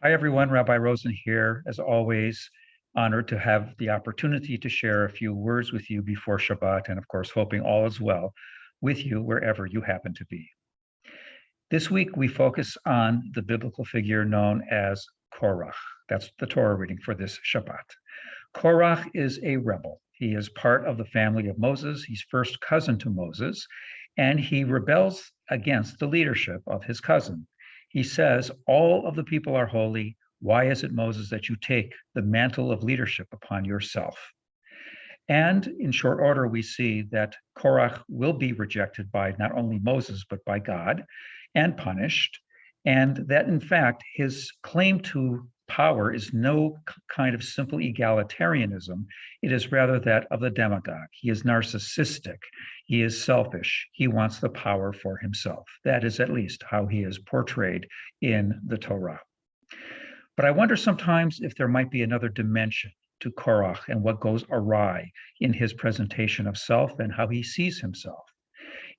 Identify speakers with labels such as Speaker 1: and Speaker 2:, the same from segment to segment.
Speaker 1: Hi, everyone. Rabbi Rosen here, as always, honored to have the opportunity to share a few words with you before Shabbat, and of course, hoping all is well with you wherever you happen to be. This week, we focus on the biblical figure known as Korach. That's the Torah reading for this Shabbat. Korach is a rebel. He is part of the family of Moses. He's first cousin to Moses, and he rebels against the leadership of his cousin. He says, all of the people are holy. Why is it, Moses, that you take the mantle of leadership upon yourself? And in short order, we see that Korach will be rejected by not only Moses, but by God and punished. And that, in fact, his claim to power is no kind of simple egalitarianism. It is rather that of the demagogue. He is narcissistic. He is selfish. He wants the power for himself. That is at least how he is portrayed in the Torah. But I wonder sometimes if there might be another dimension to Korach and what goes awry in his presentation of self and how he sees himself.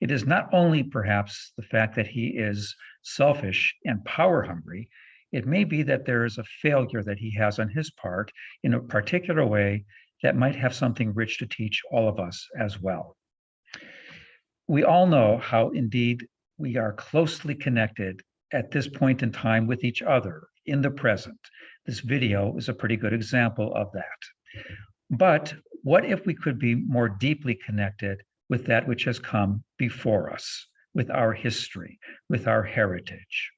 Speaker 1: It is not only perhaps the fact that he is selfish and power hungry. It may be that there is a failure that he has on his part in a particular way that might have something rich to teach all of us as well. We all know how indeed we are closely connected at this point in time with each other in the present. This video is a pretty good example of that. But what if we could be more deeply connected with that which has come before us, with our history, with our heritage?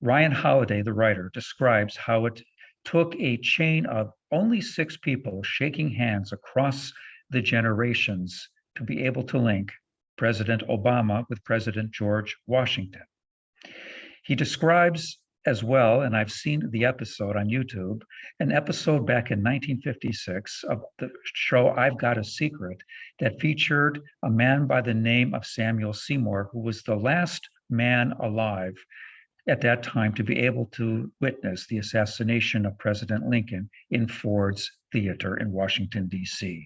Speaker 1: Ryan Holiday, the writer, describes how it took a chain of only 6 people shaking hands across the generations to be able to link President Obama with President George Washington. He describes as well, and I've seen the episode on YouTube, an episode back in 1956 of the show I've Got a Secret that featured a man by the name of Samuel Seymour, who was the last man alive at that time to be able to witness the assassination of President Lincoln in Ford's Theater in Washington, D.C.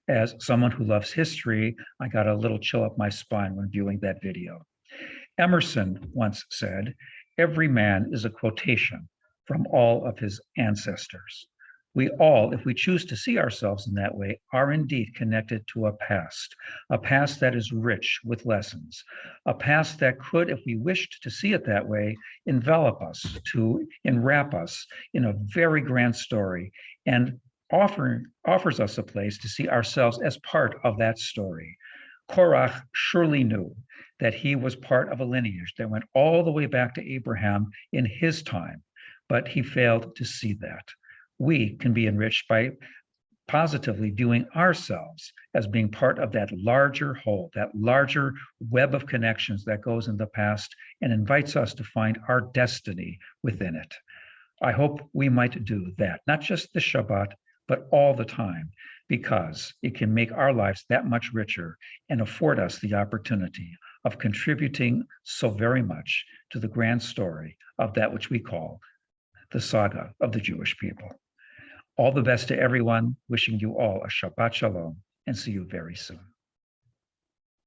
Speaker 1: As someone who loves history, I got a little chill up my spine when viewing that video. Emerson once said, "Every man is a quotation from all of his ancestors." We all, if we choose to see ourselves in that way, are indeed connected to a past that is rich with lessons, a past that could, if we wished to see it that way, envelop us, to enwrap us in a very grand story, and offers us a place to see ourselves as part of that story. Korach surely knew that he was part of a lineage that went all the way back to Abraham in his time, but he failed to see that. We can be enriched by positively viewing ourselves as being part of that larger whole, that larger web of connections that goes in the past and invites us to find our destiny within it. I hope we might do that, not just the Shabbat, but all the time, because it can make our lives that much richer and afford us the opportunity of contributing so very much to the grand story of that which we call the saga of the Jewish people. All the best to everyone, wishing you all a Shabbat Shalom, and see you very soon.